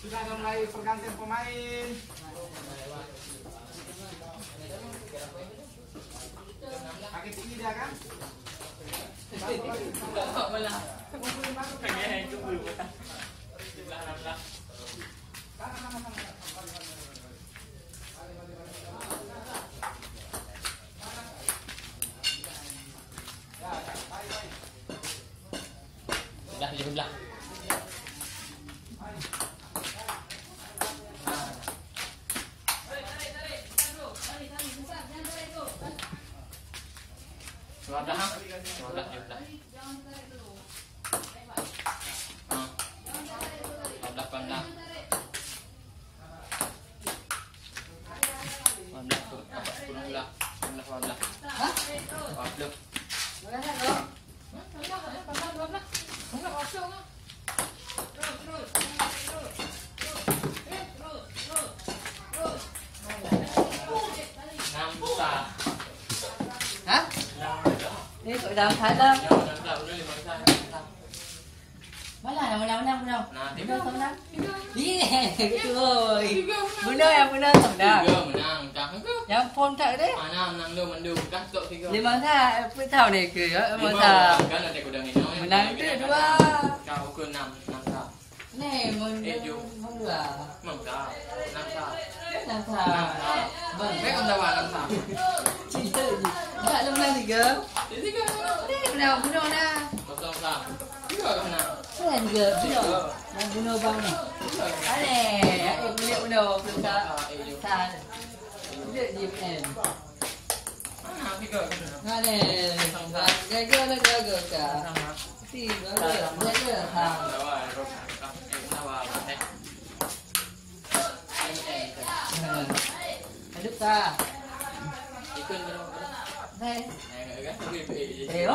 Sudah mulai pergantian pemain. Kaki tinggi dia kan? Dah di sebelah. Sebelah ha. Sebelah sebelah. Sebelah pandang. Sebelah tu apa kurang belah. Sebelah sebelah. Ha? Sebelah. Mana tu? Sebelah. Enggak masuk ah. Terus. Nampak. Hả? Đi tụi đầu thả lên. Mấy là nào đâu. Đi đâu không lắm. Đi nè, trời. Bữa nay thằng nào. Dạ phone thợ đấy. Đi mang tha cái thảo này kìa, mang tha. Mình đang tự đua. Này mình không được à? Năm thảo. Vâng, Mấy con tao năm thảo. chị tự gì? Dạ lúc này thì gớm. Thế nào bữa na. Có sao? Cái này gớm chứ rồi. Đang bữa bao này. Cái này em liệu đâu được cả. Tha. Cái gì em? Cái này cái nó gớm cả. Thì nó là thằng. Đức ta đây hiểu